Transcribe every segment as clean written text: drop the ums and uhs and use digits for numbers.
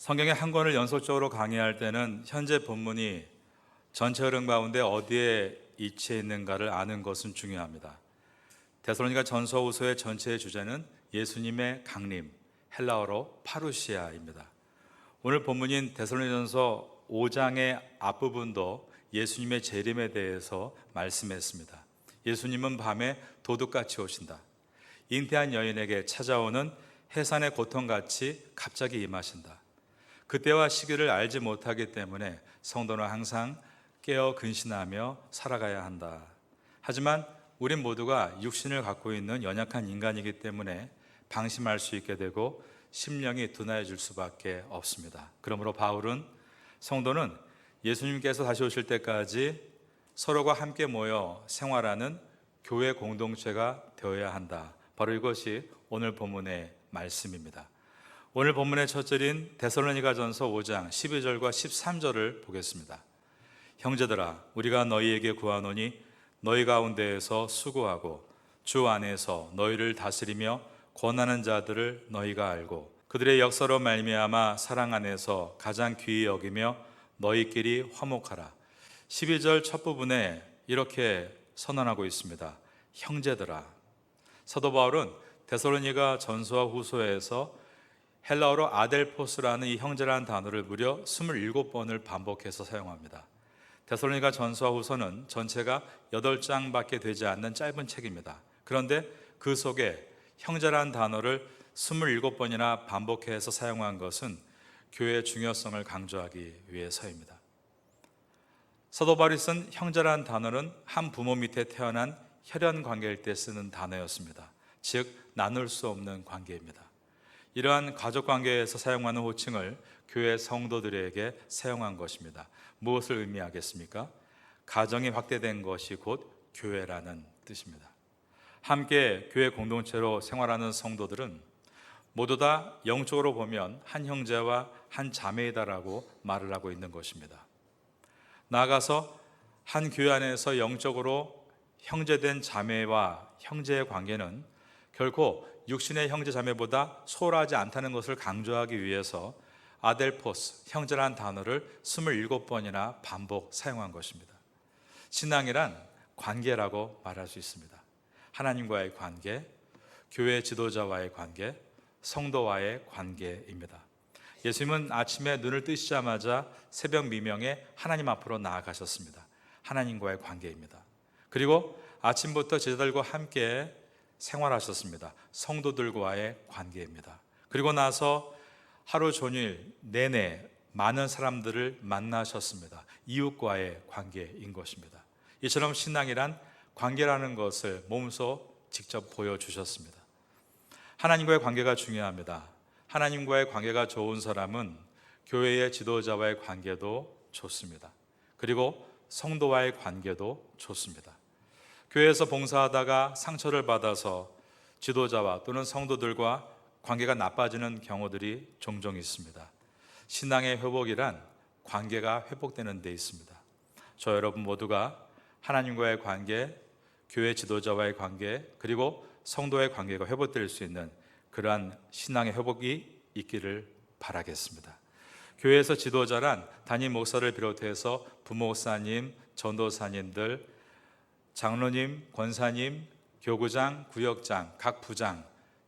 성경의 한 권을 연속적으로 강의할 때는 현재 본문이 전체 흐름 가운데 어디에 위치해 있는가를 아는 것은 중요합니다. 데살로니가 전서후서의 전체의 주제는 예수님의 강림, 헬라어로 파루시아입니다. 오늘 본문인 데살로니가전서 5장의 앞부분도 예수님의 재림에 대해서 말씀했습니다. 예수님은 밤에 도둑같이 오신다. 잉태한 여인에게 찾아오는 해산의 고통같이 갑자기 임하신다. 그때와 시기를 알지 못하기 때문에 성도는 항상 깨어 근신하며 살아가야 한다. 하지만 우린 모두가 육신을 갖고 있는 연약한 인간이기 때문에 방심할 수 있게 되고 심령이 둔해질 수밖에 없습니다. 그러므로 바울은 성도는 예수님께서 다시 오실 때까지 서로가 함께 모여 생활하는 교회 공동체가 되어야 한다. 바로 이것이 오늘 본문의 말씀입니다. 오늘 본문의 첫 절인 데살로니가전서 5장 12절과 13절을 보겠습니다. 형제들아, 우리가 너희에게 구하노니 너희 가운데에서 수고하고 주 안에서 너희를 다스리며 권하는 자들을 너희가 알고 그들의 역사로 말미암아 사랑 안에서 가장 귀히 여기며 너희끼리 화목하라. 12절 첫 부분에 이렇게 선언하고 있습니다. 형제들아. 사도 바울은 데살로니가 전서와 후서에서 헬라어로 아델포스라는 이 형제라는 단어를 무려 27번을 반복해서 사용합니다. 데살로니가 전서와 후서는 전체가 8장밖에 되지 않는 짧은 책입니다. 그런데 그 속에 형제라는 단어를 27번이나 반복해서 사용한 것은 교회의 중요성을 강조하기 위해서입니다. 사도 바울이 쓴 형제라는 단어는 한 부모 밑에 태어난 혈연 관계일 때 쓰는 단어였습니다. 즉 나눌 수 없는 관계입니다. 이러한 가족 관계에서 사용하는 호칭을 교회 성도들에게 사용한 것입니다. 무엇을 의미하겠습니까? 가정이 확대된 것이 곧 교회라는 뜻입니다. 함께 교회 공동체로 생활하는 성도들은 모두 다 영적으로 보면 한 형제와 한 자매이다라고 말을 하고 있는 것입니다. 나아가서 한 교회 안에서 영적으로 형제된 자매와 형제의 관계는 결코 육신의 형제 자매보다 소홀하지 않다는 것을 강조하기 위해서 아델포스, 형제란 단어를 27번이나 반복 사용한 것입니다. 신앙이란 관계라고 말할 수 있습니다. 하나님과의 관계, 교회 지도자와의 관계, 성도와의 관계입니다. 예수님은 아침에 눈을 뜨시자마자 새벽 미명에 하나님 앞으로 나아가셨습니다. 하나님과의 관계입니다. 그리고 아침부터 제자들과 함께 생활하셨습니다. 성도들과의 관계입니다. 그리고 나서 하루 종일 내내 많은 사람들을 만나셨습니다. 이웃과의 관계인 것입니다. 이처럼 신앙이란 관계라는 것을 몸소 직접 보여주셨습니다. 하나님과의 관계가 중요합니다. 하나님과의 관계가 좋은 사람은 교회의 지도자와의 관계도 좋습니다. 그리고 성도와의 관계도 좋습니다. 교회에서 봉사하다가 상처를 받아서 지도자와 또는 성도들과 관계가 나빠지는 경우들이 종종 있습니다. 신앙의 회복이란 관계가 회복되는 데 있습니다. 저 여러분 모두가 하나님과의 관계, 교회 지도자와의 관계, 그리고 성도의 관계가 회복될 수 있는 그러한 신앙의 회복이 있기를 바라겠습니다. 교회에서 지도자란 담임 목사를 비롯해서 부목사님, 전도사님들, 장로님, 권사님, 교구장, 구역장, 각 부장,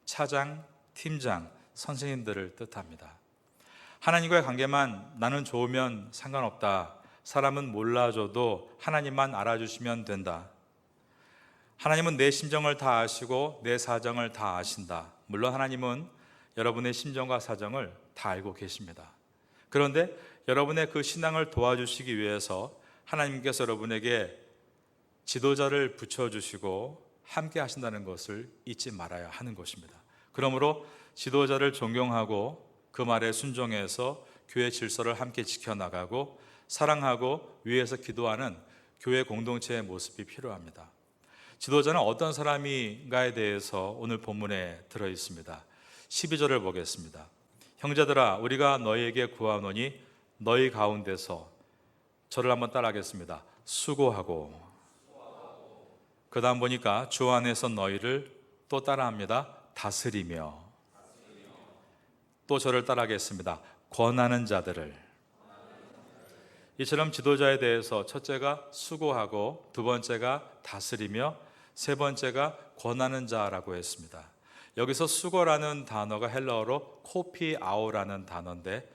차장, 팀장, 선생님들을 뜻합니다. 하나님과의 관계만 나는 좋으면 상관없다. 사람은 몰라줘도 하나님만 알아주시면 된다. 하나님은 내 심정을 다 아시고 내 사정을 다 아신다. 물론 하나님은 여러분의 심정과 사정을 다 알고 계십니다. 그런데 여러분의 그 신앙을 도와주시기 위해서 하나님께서 여러분에게 지도자를 붙여주시고 함께 하신다는 것을 잊지 말아야 하는 것입니다. 그러므로 지도자를 존경하고 그 말에 순종해서 교회 질서를 함께 지켜나가고 사랑하고 위에서 기도하는 교회 공동체의 모습이 필요합니다. 지도자는 어떤 사람인가에 대해서 오늘 본문에 들어있습니다. 12절을 보겠습니다. 형제들아, 우리가 너희에게 구하노니 너희 가운데서, 저를 한번 따라하겠습니다. 수고하고, 그 다음 보니까 주 안에서 너희를, 또 따라합니다. 다스리며, 또 저를 따라하겠습니다. 권하는 자들을. 이처럼 지도자에 대해서 첫째가 수고하고, 두 번째가 다스리며, 세 번째가 권하는 자라고 했습니다. 여기서 수고라는 단어가 헬라어로 코피아오라는 단어인데,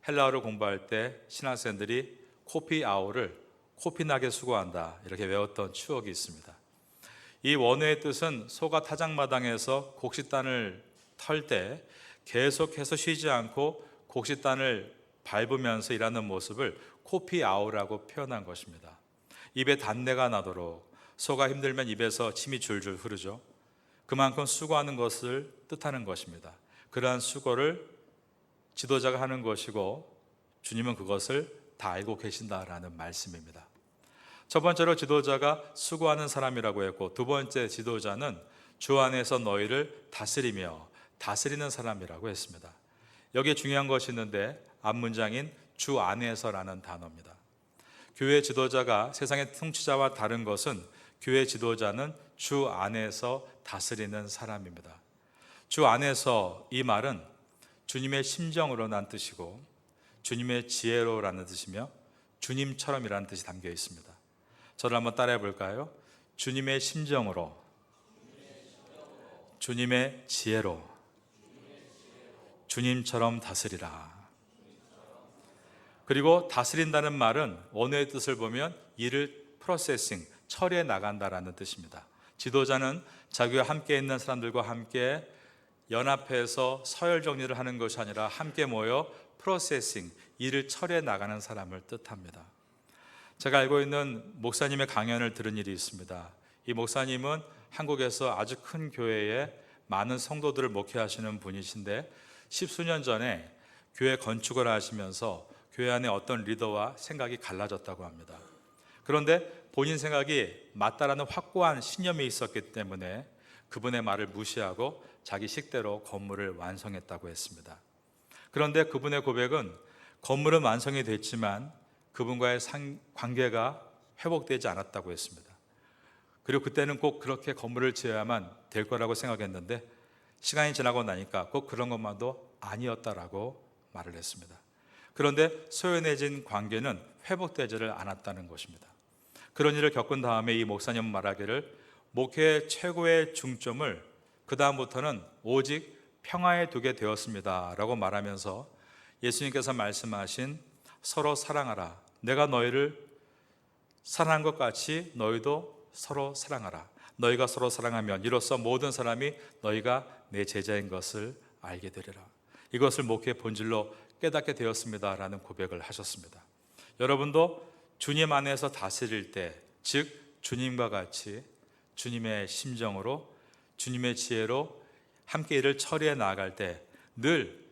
헬라어를 공부할 때 신학생들이 코피아오를 코피나게 수고한다 이렇게 외웠던 추억이 있습니다. 이 원어의 뜻은 소가 타작마당에서 곡식단을 털 때 계속해서 쉬지 않고 곡식단을 밟으면서 일하는 모습을 코피아오라고 표현한 것입니다. 입에 단내가 나도록, 소가 힘들면 입에서 침이 줄줄 흐르죠. 그만큼 수고하는 것을 뜻하는 것입니다. 그러한 수고를 지도자가 하는 것이고, 주님은 그것을 다 알고 계신다라는 말씀입니다. 첫 번째로 지도자가 수고하는 사람이라고 했고, 두 번째 지도자는 주 안에서 너희를 다스리며 다스리는 사람이라고 했습니다. 여기에 중요한 것이 있는데, 앞문장인 주 안에서라는 단어입니다. 교회 지도자가 세상의 통치자와 다른 것은, 교회 지도자는 주 안에서 다스리는 사람입니다. 주 안에서, 이 말은 주님의 심정으로라는 뜻이고, 주님의 지혜로라는 뜻이며, 주님처럼이라는 뜻이 담겨 있습니다. 저를 한번 따라해 볼까요? 주님의 심정으로, 주님의 지혜로, 주님처럼 다스리라. 그리고 다스린다는 말은 원어의 뜻을 보면 일을 프로세싱, 처리해 나간다라는 뜻입니다. 지도자는 자기와 함께 있는 사람들과 함께 연합해서 서열 정리를 하는 것이 아니라 함께 모여 프로세싱, 일을 처리해 나가는 사람을 뜻합니다. 제가 알고 있는 목사님의 강연을 들은 일이 있습니다. 이 목사님은 한국에서 아주 큰 교회에 많은 성도들을 목회하시는 분이신데, 십수년 전에 교회 건축을 하시면서 교회 안에 어떤 리더와 생각이 갈라졌다고 합니다. 그런데 본인 생각이 맞다라는 확고한 신념이 있었기 때문에 그분의 말을 무시하고 자기 식대로 건물을 완성했다고 했습니다. 그런데 그분의 고백은 건물은 완성이 됐지만 그분과의 관계가 회복되지 않았다고 했습니다. 그리고 그때는 꼭 그렇게 건물을 지어야만 될 거라고 생각했는데, 시간이 지나고 나니까 꼭 그런 것만도 아니었다라고 말을 했습니다. 그런데 소연해진 관계는 회복되지를 않았다는 것입니다. 그런 일을 겪은 다음에 이 목사님은 말하기를, 목회의 최고의 중점을 그 다음부터는 오직 평화에 두게 되었습니다 라고 말하면서, 예수님께서 말씀하신 서로 사랑하라, 내가 너희를 사랑한 것 같이 너희도 서로 사랑하라, 너희가 서로 사랑하면 이로써 모든 사람이 너희가 내 제자인 것을 알게 되리라, 이것을 목회의 본질로 깨닫게 되었습니다 라는 고백을 하셨습니다. 여러분도 주님 안에서 다스릴 때, 즉 주님과 같이 주님의 심정으로, 주님의 지혜로 함께 일을 처리해 나아갈 때 늘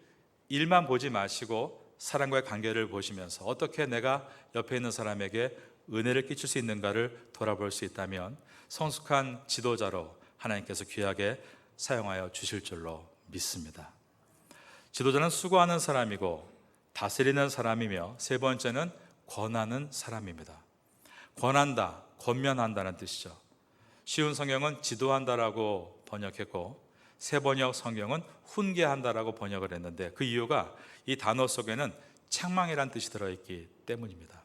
일만 보지 마시고 사람과의 관계를 보시면서 어떻게 내가 옆에 있는 사람에게 은혜를 끼칠 수 있는가를 돌아볼 수 있다면 성숙한 지도자로 하나님께서 귀하게 사용하여 주실 줄로 믿습니다. 지도자는 수고하는 사람이고 다스리는 사람이며, 세 번째는 권하는 사람입니다. 권한다, 권면한다는 뜻이죠. 쉬운 성경은 지도한다라고 번역했고, 새 번역 성경은 훈계한다라고 번역을 했는데, 그 이유가 이 단어 속에는 책망이란 뜻이 들어있기 때문입니다.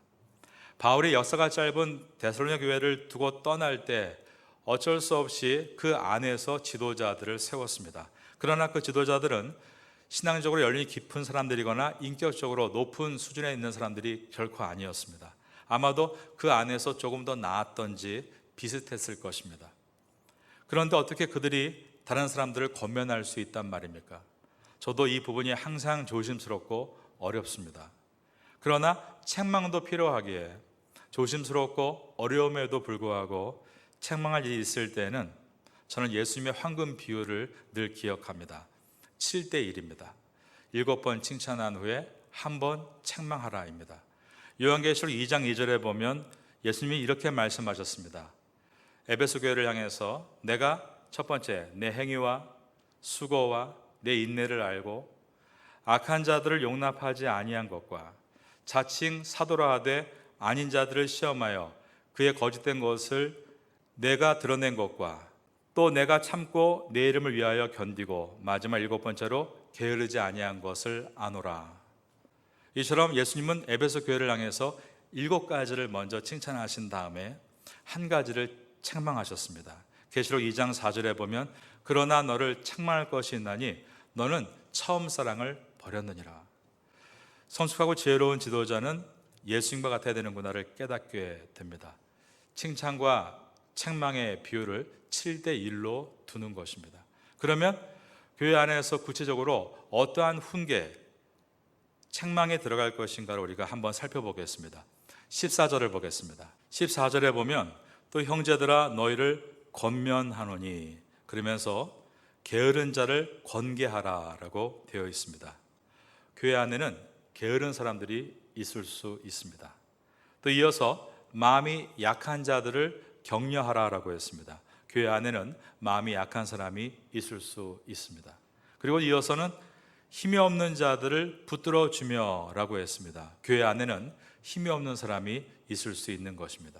바울이 역사가 짧은 데살로니가 교회를 두고 떠날 때 어쩔 수 없이 그 안에서 지도자들을 세웠습니다. 그러나 그 지도자들은 신앙적으로 연륜이 깊은 사람들이거나 인격적으로 높은 수준에 있는 사람들이 결코 아니었습니다. 아마도 그 안에서 조금 더 나았던지 비슷했을 것입니다. 그런데 어떻게 그들이 다른 사람들을 권면할 수 있단 말입니까? 저도 이 부분이 항상 조심스럽고 어렵습니다. 그러나 책망도 필요하기에 조심스럽고 어려움에도 불구하고 책망할 일이 있을 때는 저는 예수님의 황금 비유를 늘 기억합니다. 7대1입니다. 7번 칭찬한 후에 한 번 책망하라입니다. 요한계시록 2장 2절에 보면 예수님이 이렇게 말씀하셨습니다. 에베소 교회를 향해서 내가 첫 번째 내 행위와 수고와 내 인내를 알고 악한 자들을 용납하지 아니한 것과 자칭 사도라 하되 아닌 자들을 시험하여 그의 거짓된 것을 내가 드러낸 것과 또 내가 참고 내 이름을 위하여 견디고 마지막 7번째로 게으르지 아니한 것을 아노라. 이처럼 예수님은 에베소 교회를 향해서 7가지를 먼저 칭찬하신 다음에 한 가지를 책망하셨습니다. 계시록 2장 4절에 보면 그러나 너를 책망할 것이 있나니 너는 처음 사랑을 버렸느니라. 성숙하고 지혜로운 지도자는 예수님과 같아야 되는구나를 깨닫게 됩니다. 칭찬과 책망의 비율을 7대1로 두는 것입니다. 그러면 교회 안에서 구체적으로 어떠한 훈계, 책망에 들어갈 것인가를 우리가 한번 살펴보겠습니다. 14절을 보겠습니다. 14절에 보면 또 형제들아 너희를 권면하노니 그러면서 게으른 자를 권계하라 라고 되어 있습니다. 교회 안에는 게으른 사람들이 있을 수 있습니다. 또 이어서 마음이 약한 자들을 격려하라 라고 했습니다. 교회 안에는 마음이 약한 사람이 있을 수 있습니다. 그리고 이어서는 힘이 없는 자들을 붙들어 주며 라고 했습니다. 교회 안에는 힘이 없는 사람이 있을 수 있는 것입니다.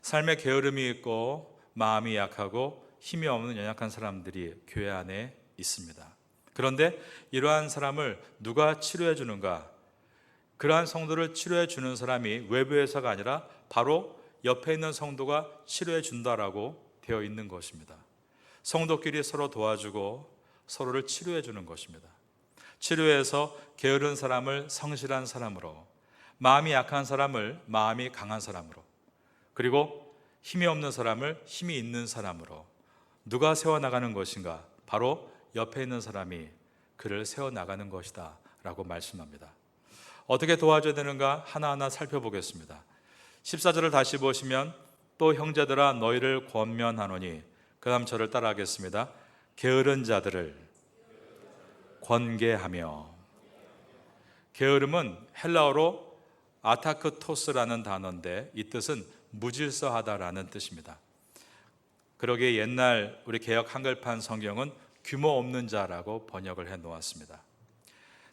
삶에 게으름이 있고 마음이 약하고 힘이 없는 연약한 사람들이 교회 안에 있습니다. 그런데 이러한 사람을 누가 치료해 주는가? 그러한 성도를 치료해 주는 사람이 외부에서가 아니라 바로 옆에 있는 성도가 치료해 준다라고 되어 있는 것입니다. 성도끼리 서로 도와주고 서로를 치료해 주는 것입니다. 치료해서 게으른 사람을 성실한 사람으로, 마음이 약한 사람을 마음이 강한 사람으로, 그리고 힘이 없는 사람을 힘이 있는 사람으로 누가 세워나가는 것인가? 바로 옆에 있는 사람이 그를 세워나가는 것이다 라고 말씀합니다. 어떻게 도와줘야 되는가 하나하나 살펴보겠습니다. 14절을 다시 보시면 또 형제들아 너희를 권면하노니, 그 다음 저를 따라하겠습니다. 게으른 자들을 권계하며. 게으름은 헬라어로 아타크토스라는 단어인데 이 뜻은 무질서하다라는 뜻입니다. 그러기에 옛날 우리 개역 한글판 성경은 규모 없는 자라고 번역을 해 놓았습니다.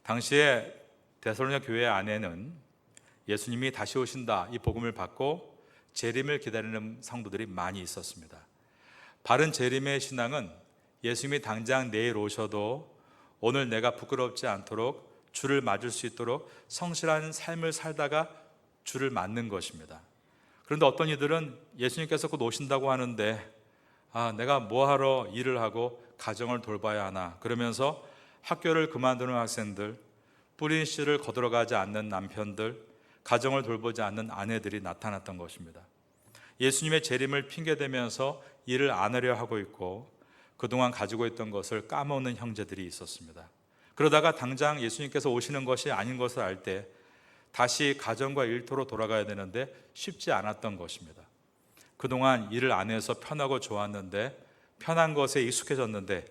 당시에 데살로니가 교회 안에는 예수님이 다시 오신다 이 복음을 받고 재림을 기다리는 성도들이 많이 있었습니다. 바른 재림의 신앙은 예수님이 당장 내일 오셔도 오늘 내가 부끄럽지 않도록 주를 맞을 수 있도록 성실한 삶을 살다가 주를 맞는 것입니다. 그런데 어떤 이들은 예수님께서 곧 오신다고 하는데 내가 뭐하러 일을 하고 가정을 돌봐야 하나 그러면서 학교를 그만두는 학생들, 뿌린 씨를 거들어가지 않는 남편들, 가정을 돌보지 않는 아내들이 나타났던 것입니다. 예수님의 재림을 핑계대면서 일을 안 하려 하고 있고 그동안 가지고 있던 것을 까먹는 형제들이 있었습니다. 그러다가 당장 예수님께서 오시는 것이 아닌 것을 알 때 다시 가정과 일터로 돌아가야 되는데 쉽지 않았던 것입니다. 그동안 일을 안 해서 편하고 좋았는데, 편한 것에 익숙해졌는데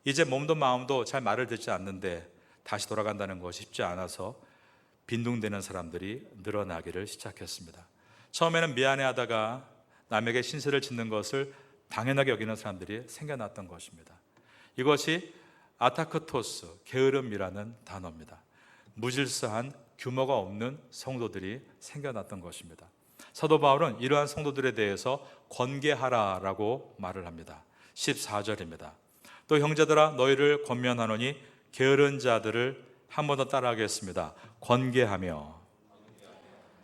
이제 몸도 마음도 잘 말을 듣지 않는데 다시 돌아간다는 것이 쉽지 않아서 빈둥대는 사람들이 늘어나기를 시작했습니다. 처음에는 미안해하다가 남에게 신세를 짓는 것을 당연하게 여기는 사람들이 생겨났던 것입니다. 이것이 아타크토스, 게으름이라는 단어입니다. 무질서한 규모가 없는 성도들이 생겨났던 것입니다. 사도 바울은 이러한 성도들에 대해서 권계하라라고 말을 합니다. 14절입니다. 또 형제들아 너희를 권면하노니 게으른 자들을 한 번 더 따라하겠습니다. 권계하며.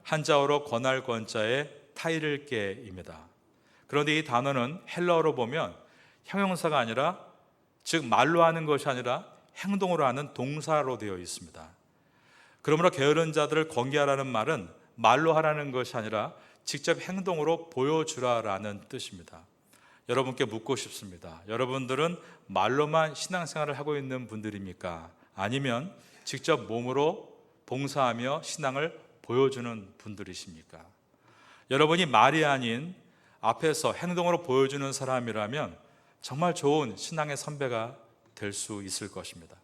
한자어로 권할 권자에 타이를 깨입니다. 그런데 이 단어는 헬라어로 보면 형용사가 아니라, 즉 말로 하는 것이 아니라 행동으로 하는 동사로 되어 있습니다. 그러므로 게으른 자들을 권계하라는 말은 말로 하라는 것이 아니라 직접 행동으로 보여주라라는 뜻입니다. 여러분께 묻고 싶습니다. 여러분들은 말로만 신앙생활을 하고 있는 분들입니까? 아니면 직접 몸으로 봉사하며 신앙을 보여주는 분들이십니까? 여러분이 말이 아닌 앞에서 행동으로 보여주는 사람이라면 정말 좋은 신앙의 선배가 될 수 있을 것입니다.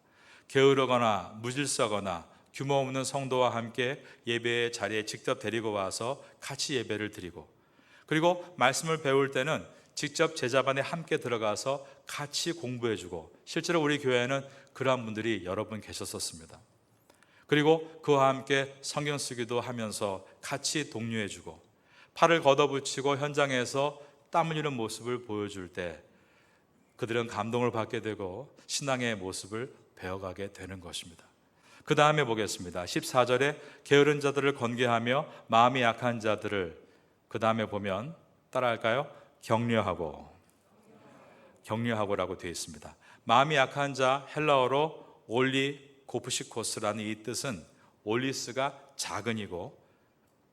게으르거나 무질서거나 규모 없는 성도와 함께 예배의 자리에 직접 데리고 와서 같이 예배를 드리고, 그리고 말씀을 배울 때는 직접 제자반에 함께 들어가서 같이 공부해주고, 실제로 우리 교회에는 그러한 분들이 여러 분 계셨었습니다. 그리고 그와 함께 성경 쓰기도 하면서 같이 독려해주고, 팔을 걷어붙이고 현장에서 땀 흘리는 모습을 보여줄 때 그들은 감동을 받게 되고 신앙의 모습을 배워가게 되는 것입니다. 그 다음에 보겠습니다. 14절에 게으른 자들을 건계하며 마음이 약한 자들을, 그 다음에 보면 따라할까요? 격려하고라고 되어 있습니다. 마음이 약한 자, 헬라어로 올리고프시코스라는 이 뜻은 올리스가 작은이고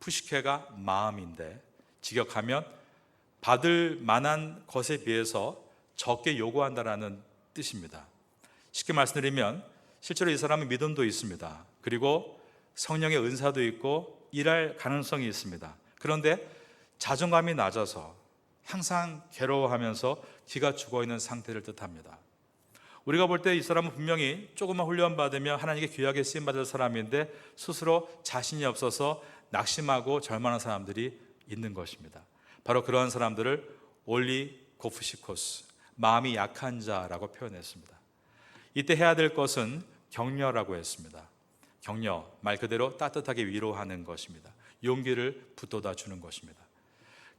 푸시케가 마음인데, 직역하면 받을 만한 것에 비해서 적게 요구한다라는 뜻입니다. 쉽게 말씀드리면 실제로 이 사람은 믿음도 있습니다. 그리고 성령의 은사도 있고 일할 가능성이 있습니다. 그런데 자존감이 낮아서 항상 괴로워하면서 기가 죽어있는 상태를 뜻합니다. 우리가 볼 때 이 사람은 분명히 조금만 훈련받으면 하나님께 귀하게 쓰임받을 사람인데 스스로 자신이 없어서 낙심하고 절망하는 사람들이 있는 것입니다. 바로 그러한 사람들을 올리고프시코스, 마음이 약한 자라고 표현했습니다. 이때 해야 될 것은 격려라고 했습니다. 격려, 말 그대로 따뜻하게 위로하는 것입니다. 용기를 북돋아 주는 것입니다.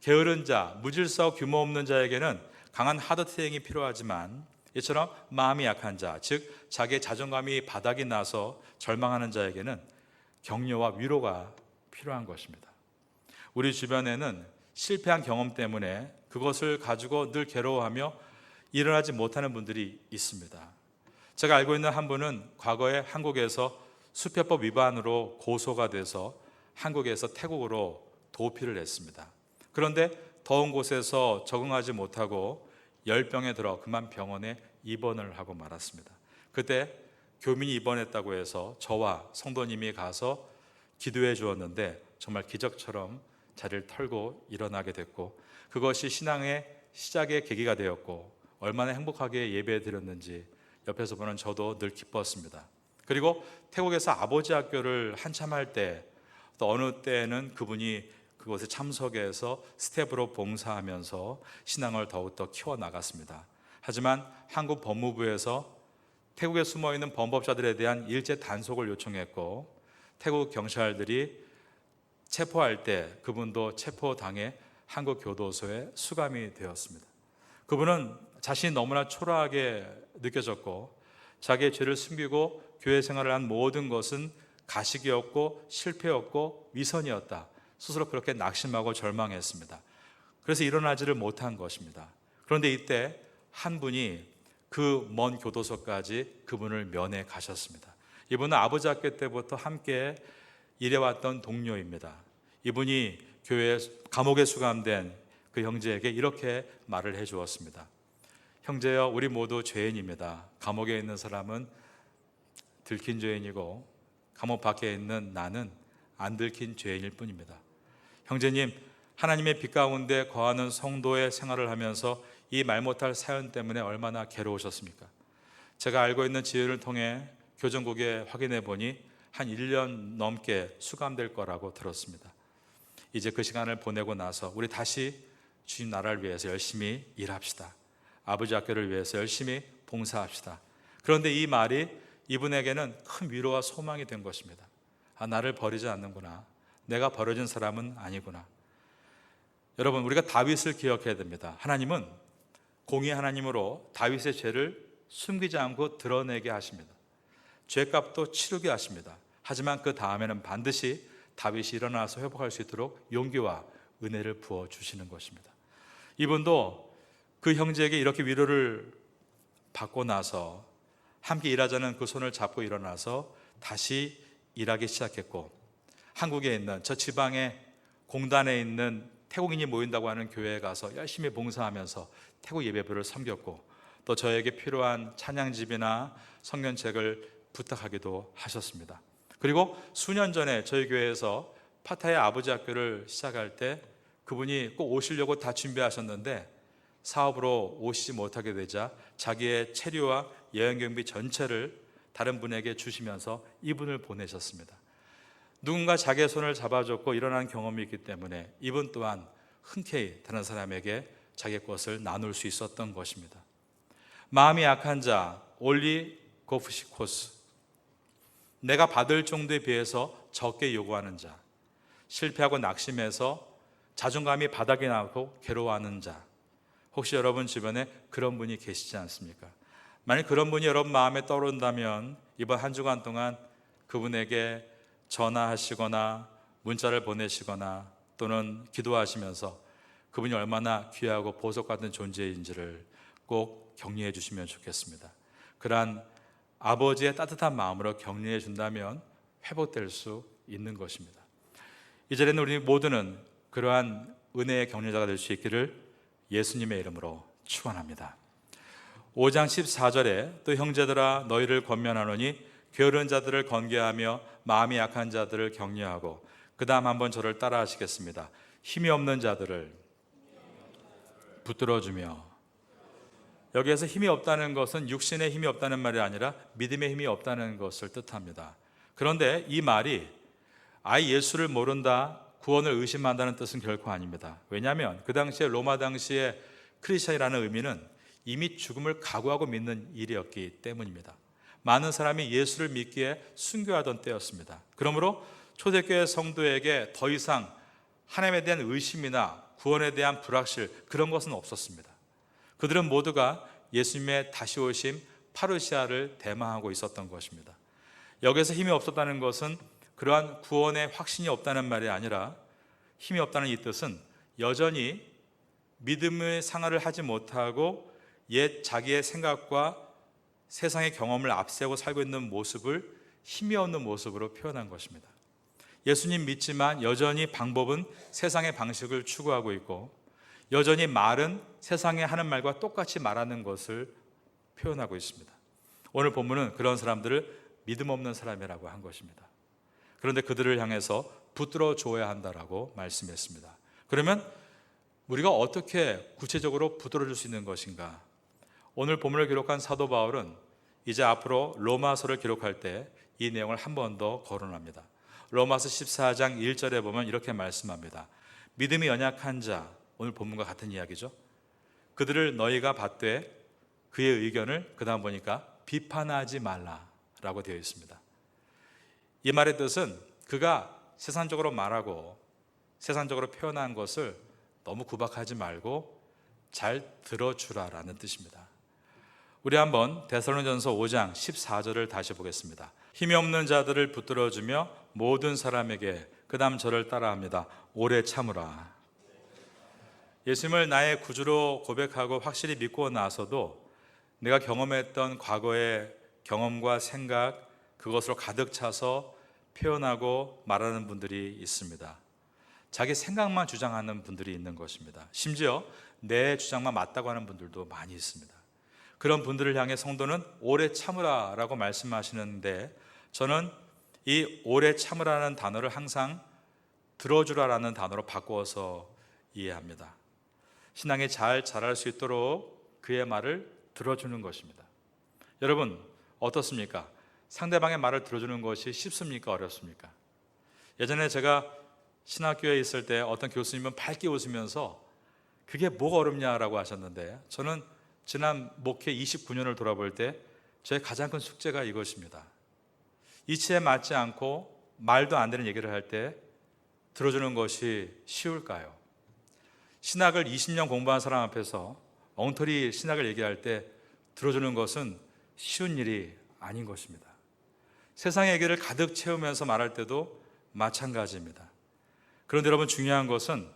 게으른 자, 무질서 규모 없는 자에게는 강한 하드트레이닝이 필요하지만 이처럼 마음이 약한 자, 즉 자기의 자존감이 바닥이 나서 절망하는 자에게는 격려와 위로가 필요한 것입니다. 우리 주변에는 실패한 경험 때문에 그것을 가지고 늘 괴로워하며 일어나지 못하는 분들이 있습니다. 제가 알고 있는 한 분은 과거에 한국에서 수표법 위반으로 고소가 돼서 한국에서 태국으로 도피를 했습니다. 그런데 더운 곳에서 적응하지 못하고 열병에 들어 그만 병원에 입원을 하고 말았습니다. 그때 교민이 입원했다고 해서 저와 성도님이 가서 기도해 주었는데 정말 기적처럼 자리를 털고 일어나게 됐고, 그것이 신앙의 시작의 계기가 되었고 얼마나 행복하게 예배 드렸는지 옆에서 보는 저도 늘 기뻤습니다. 그리고 태국에서 아버지 학교를 한참 할 때, 또 어느 때는 그분이 그곳에 참석해서 스텝으로 봉사하면서 신앙을 더욱더 키워나갔습니다. 하지만 한국 법무부에서 태국에 숨어있는 범법자들에 대한 일제 단속을 요청했고, 태국 경찰들이 체포할 때 그분도 체포당해 한국 교도소에 수감이 되었습니다. 그분은 자신이 너무나 초라하게 느껴졌고, 자기의 죄를 숨기고 교회 생활을 한 모든 것은 가식이었고 실패였고 위선이었다, 스스로 그렇게 낙심하고 절망했습니다. 그래서 일어나지를 못한 것입니다. 그런데 이때 한 분이 그 먼 교도소까지 그분을 면회 가셨습니다. 이분은 아버지 학교 때부터 함께 일해왔던 동료입니다. 이분이 교회 감옥에 수감된 그 형제에게 이렇게 말을 해주었습니다. 형제여, 우리 모두 죄인입니다. 감옥에 있는 사람은 들킨 죄인이고 감옥 밖에 있는 나는 안 들킨 죄인일 뿐입니다. 형제님, 하나님의 빛 가운데 거하는 성도의 생활을 하면서 이 말 못할 사연 때문에 얼마나 괴로우셨습니까? 제가 알고 있는 지혜를 통해 교정국에 확인해 보니 한 1년 넘게 수감될 거라고 들었습니다. 이제 그 시간을 보내고 나서 우리 다시 주님 나라를 위해서 열심히 일합시다. 아버지 학교를 위해서 열심히 봉사합시다. 그런데 이 말이 이분에게는 큰 위로와 소망이 된 것입니다. 아, 나를 버리지 않는구나. 내가 버려진 사람은 아니구나. 여러분, 우리가 다윗을 기억해야 됩니다. 하나님은 공의 하나님으로 다윗의 죄를 숨기지 않고 드러내게 하십니다. 죄값도 치르게 하십니다. 하지만 그 다음에는 반드시 다윗이 일어나서 회복할 수 있도록 용기와 은혜를 부어주시는 것입니다. 이분도 그 형제에게 이렇게 위로를 받고 나서 함께 일하자는 그 손을 잡고 일어나서 다시 일하기 시작했고, 한국에 있는 저 지방의 공단에 있는 태국인이 모인다고 하는 교회에 가서 열심히 봉사하면서 태국 예배부를 섬겼고, 또 저에게 필요한 찬양집이나 성경책을 부탁하기도 하셨습니다. 그리고 수년 전에 저희 교회에서 파타야 아버지 학교를 시작할 때 그분이 꼭 오시려고 다 준비하셨는데 사업으로 오시지 못하게 되자 자기의 체류와 여행 경비 전체를 다른 분에게 주시면서 이분을 보내셨습니다. 누군가 자기의 손을 잡아줬고 일어난 경험이 있기 때문에 이분 또한 흔쾌히 다른 사람에게 자기의 것을 나눌 수 있었던 것입니다. 마음이 약한 자, 올리고프시코스, 내가 받을 정도에 비해서 적게 요구하는 자, 실패하고 낙심해서 자존감이 바닥에 나고 괴로워하는 자, 혹시 여러분 주변에 그런 분이 계시지 않습니까? 만약 그런 분이 여러분 마음에 떠오른다면 이번 한 주간 동안 그분에게 전화하시거나 문자를 보내시거나 또는 기도하시면서 그분이 얼마나 귀하고 보석 같은 존재인지를 꼭 격려해 주시면 좋겠습니다. 그러한 아버지의 따뜻한 마음으로 격려해 준다면 회복될 수 있는 것입니다. 이 자리에는 우리 모두는 그러한 은혜의 격려자가 될 수 있기를 예수님의 이름으로 축원합니다. 5장 14절에 또 형제들아 너희를 권면하노니 게으른 자들을 건개하며 마음이 약한 자들을 격려하고, 그 다음 한번 저를 따라 하시겠습니다. 힘이 없는 자들을 붙들어주며. 여기에서 힘이 없다는 것은 육신의 힘이 없다는 말이 아니라 믿음의 힘이 없다는 것을 뜻합니다. 그런데 이 말이 아예 예수를 모른다, 구원을 의심한다는 뜻은 결코 아닙니다. 왜냐하면 그 당시에 로마 당시에 크리스천이라는 의미는 이미 죽음을 각오하고 믿는 일이었기 때문입니다. 많은 사람이 예수를 믿기에 순교하던 때였습니다. 그러므로 초대교회 성도에게 더 이상 하나님에 대한 의심이나 구원에 대한 불확실, 그런 것은 없었습니다. 그들은 모두가 예수님의 다시 오심 파르시아를 대망하고 있었던 것입니다. 여기서 힘이 없었다는 것은 그러한 구원의 확신이 없다는 말이 아니라, 힘이 없다는 이 뜻은 여전히 믿음의 생활을 하지 못하고 옛 자기의 생각과 세상의 경험을 앞세우고 살고 있는 모습을 힘이 없는 모습으로 표현한 것입니다. 예수님 믿지만 여전히 방법은 세상의 방식을 추구하고 있고, 여전히 말은 세상에 하는 말과 똑같이 말하는 것을 표현하고 있습니다. 오늘 본문은 그런 사람들을 믿음 없는 사람이라고 한 것입니다. 그런데 그들을 향해서 붙들어 줘야 한다라고 말씀했습니다. 그러면 우리가 어떻게 구체적으로 붙들어 줄 수 있는 것인가? 오늘 본문을 기록한 사도 바울은 이제 앞으로 로마서를 기록할 때 이 내용을 한 번 더 거론합니다. 로마서 14장 1절에 보면 이렇게 말씀합니다. 믿음이 연약한 자, 오늘 본문과 같은 이야기죠. 그들을 너희가 받되 그의 의견을, 그 다음 보니까 비판하지 말라라고 되어 있습니다. 이 말의 뜻은 그가 세상적으로 말하고 세상적으로 표현한 것을 너무 구박하지 말고 잘 들어주라라는 뜻입니다. 우리 한번 데살로니가전서 5장 14절을 다시 보겠습니다. 힘이 없는 자들을 붙들어주며 모든 사람에게, 그 다음 저를 따라합니다. 오래 참으라. 예수님을 나의 구주로 고백하고 확실히 믿고 나서도 내가 경험했던 과거의 경험과 생각, 그것으로 가득 차서 표현하고 말하는 분들이 있습니다. 자기 생각만 주장하는 분들이 있는 것입니다. 심지어 내 주장만 맞다고 하는 분들도 많이 있습니다. 그런 분들을 향해 성도는 오래 참으라 라고 말씀하시는데, 저는 이 오래 참으라는 단어를 항상 들어주라라는 단어로 바꾸어서 이해합니다. 신앙이 잘 자랄 수 있도록 그의 말을 들어주는 것입니다. 여러분 어떻습니까? 상대방의 말을 들어주는 것이 쉽습니까? 어렵습니까? 예전에 제가 신학교에 있을 때 어떤 교수님은 밝게 웃으면서 그게 뭐가 어렵냐라고 하셨는데, 저는 지난 목회 29년을 돌아볼 때 저의 가장 큰 숙제가 이것입니다. 이치에 맞지 않고 말도 안 되는 얘기를 할 때 들어주는 것이 쉬울까요? 신학을 20년 공부한 사람 앞에서 엉터리 신학을 얘기할 때 들어주는 것은 쉬운 일이 아닌 것입니다. 세상의 얘기를 가득 채우면서 말할 때도 마찬가지입니다. 그런데 여러분, 중요한 것은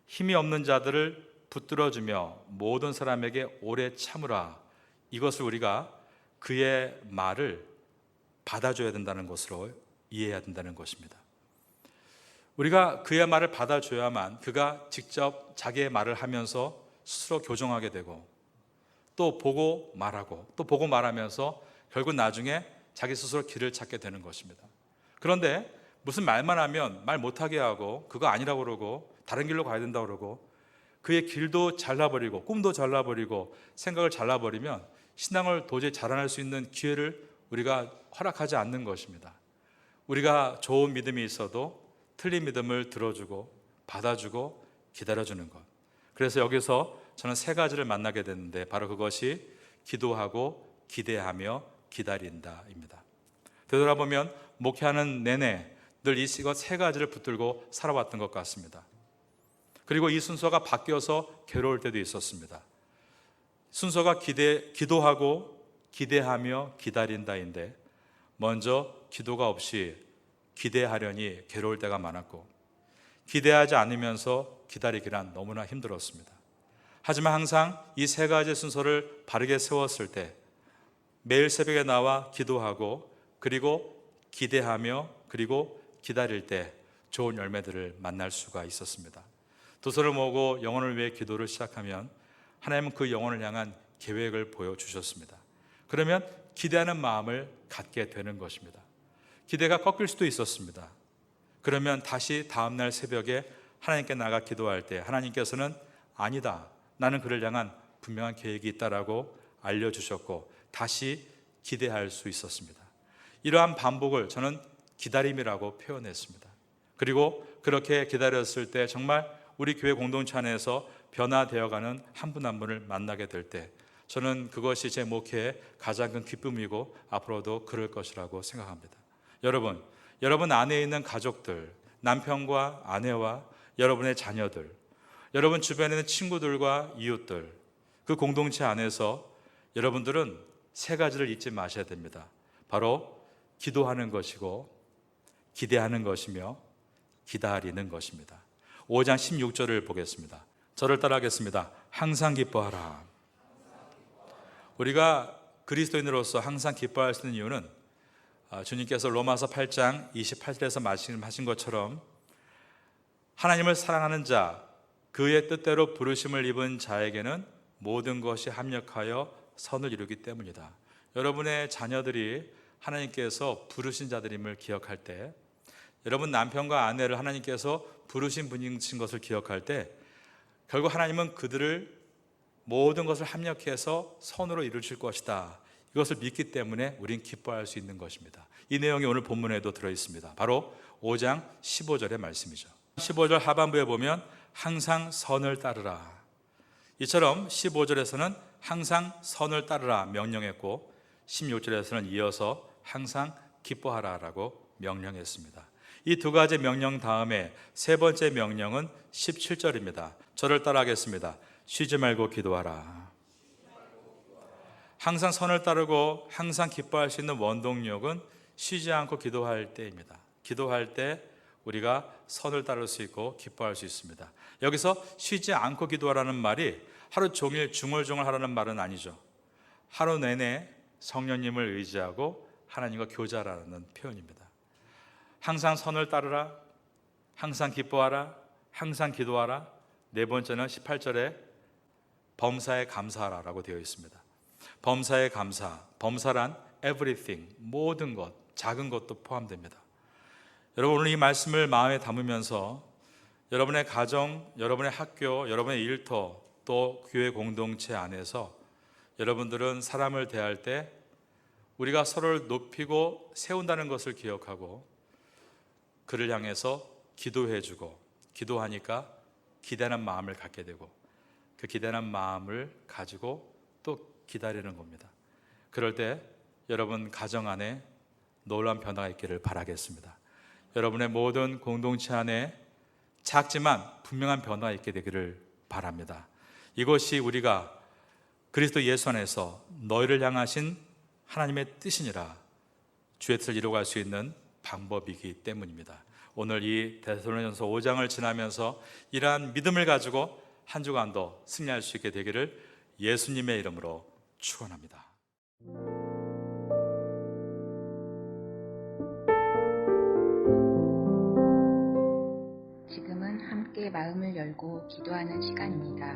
힘이 없는 자들을 붙들어주며 모든 사람에게 오래 참으라, 이것을 우리가 그의 말을 받아줘야 된다는 것으로 이해해야 된다는 것입니다. 우리가 그의 말을 받아줘야만 그가 직접 자기의 말을 하면서 스스로 교정하게 되고, 또 보고 말하고 또 보고 말하면서 결국 나중에 자기 스스로 길을 찾게 되는 것입니다. 그런데 무슨 말만 하면 말 못하게 하고 그거 아니라고 그러고 다른 길로 가야 된다고 그러고 그의 길도 잘라버리고 꿈도 잘라버리고 생각을 잘라버리면 신앙을 도저히 자라날 수 있는 기회를 우리가 허락하지 않는 것입니다. 우리가 좋은 믿음이 있어도 틀린 믿음을 들어주고 받아주고 기다려주는 것. 그래서 여기서 저는 세 가지를 만나게 됐는데, 바로 그것이 기도하고 기대하며 기다린다입니다. 되돌아보면 목회하는 내내 늘 이것 세 가지를 붙들고 살아왔던 것 같습니다. 그리고 이 순서가 바뀌어서 괴로울 때도 있었습니다. 순서가 기도하고 기대하며 기다린다인데, 먼저 기도가 없이 기대하려니 괴로울 때가 많았고, 기대하지 않으면서 기다리기란 너무나 힘들었습니다. 하지만 항상 이 세 가지 순서를 바르게 세웠을 때 매일 새벽에 나와 기도하고, 그리고 기대하며, 그리고 기다릴 때 좋은 열매들을 만날 수가 있었습니다. 두 손을 모으고 영혼을 위해 기도를 시작하면 하나님은 그 영혼을 향한 계획을 보여주셨습니다. 그러면 기대하는 마음을 갖게 되는 것입니다. 기대가 꺾일 수도 있었습니다. 그러면 다시 다음날 새벽에 하나님께 나가 기도할 때 하나님께서는 아니다, 나는 그를 향한 분명한 계획이 있다라고 알려주셨고 다시 기대할 수 있었습니다. 이러한 반복을 저는 기다림이라고 표현했습니다. 그리고 그렇게 기다렸을 때 정말 우리 교회 공동체 안에서 변화되어가는 한 분 한 분을 만나게 될 때 저는 그것이 제 목회의 가장 큰 기쁨이고 앞으로도 그럴 것이라고 생각합니다. 여러분 안에 있는 가족들, 남편과 아내와 여러분의 자녀들, 여러분 주변에 있는 친구들과 이웃들, 그 공동체 안에서 여러분들은 세 가지를 잊지 마셔야 됩니다. 바로 기도하는 것이고, 기대하는 것이며, 기다리는 것입니다. 5장 16절을 보겠습니다. 저를 따라하겠습니다. 항상 기뻐하라. 우리가 그리스도인으로서 항상 기뻐할 수 있는 이유는 주님께서 로마서 8장 28절에서 말씀하신 것처럼 하나님을 사랑하는 자, 그의 뜻대로 부르심을 입은 자에게는 모든 것이 합력하여 선을 이루기 때문이다. 여러분의 자녀들이 하나님께서 부르신 자들임을 기억할 때, 여러분 남편과 아내를 하나님께서 부르신 분이신 것을 기억할 때 결국 하나님은 그들을 모든 것을 합력해서 선으로 이루실 것이다. 이것을 믿기 때문에 우린 기뻐할 수 있는 것입니다. 이 내용이 오늘 본문에도 들어있습니다. 바로 5장 15절의 말씀이죠. 15절 하반부에 보면 항상 선을 따르라. 이처럼 15절에서는 항상 선을 따르라 명령했고 16절에서는 이어서 항상 기뻐하라라고 명령했습니다. 이 두 가지 명령 다음에 세 번째 명령은 17절입니다. 저를 따라하겠습니다. 쉬지 말고 기도하라. 항상 선을 따르고 항상 기뻐할 수 있는 원동력은 쉬지 않고 기도할 때입니다. 기도할 때 우리가 선을 따를 수 있고 기뻐할 수 있습니다. 여기서 쉬지 않고 기도하라는 말이 하루 종일 중얼중얼 하라는 말은 아니죠. 하루 내내 성령님을 의지하고 하나님과 교제하라는 표현입니다. 항상 선을 따르라, 항상 기뻐하라, 항상 기도하라. 네 번째는 18절에 범사에 감사하라라고 되어 있습니다. 범사에 감사, 범사란 everything, 모든 것, 작은 것도 포함됩니다. 여러분 오늘 이 말씀을 마음에 담으면서 여러분의 가정, 여러분의 학교, 여러분의 일터, 또 교회 공동체 안에서 여러분들은 사람을 대할 때 우리가 서로를 높이고 세운다는 것을 기억하고 그를 향해서 기도해주고, 기도하니까 기대하는 마음을 갖게 되고 그 기대하는 마음을 가지고 또 기다리는 겁니다. 그럴 때 여러분 가정 안에 놀라운 변화가 있기를 바라겠습니다. 여러분의 모든 공동체 안에 작지만 분명한 변화가 있게 되기를 바랍니다. 이것이 우리가 그리스도 예수 안에서 너희를 향하신 하나님의 뜻이니라 주의 뜻을 이루어갈 수 있는 방법이기 때문입니다. 오늘 이 데살로니가전서 5장을 지나면서 이러한 믿음을 가지고 한 주간도 승리할 수 있게 되기를 예수님의 이름으로 축원합니다. 지금은 함께 마음을 열고 기도하는 시간입니다.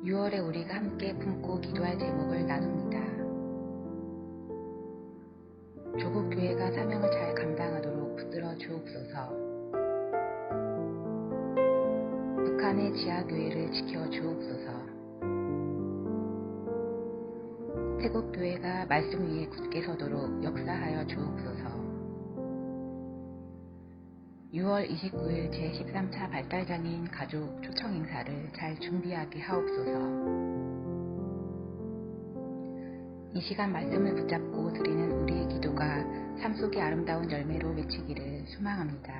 6월에 우리가 함께 품고 기도할 제목을 나눕니다. 조국 교회가 사명을 잘 감당하도록 붙들어 주옵소서. 북한의 지하교회를 지켜 주옵소서. 태국 교회가 말씀 위에 굳게 서도록 역사하여 주옵소서. 6월 29일 제13차 발달장애인 가족 초청 행사를 잘 준비하게 하옵소서. 이 시간 말씀을 붙잡고 드리는 우리의 기도가 삶 속의 아름다운 열매로 맺히기를 소망합니다.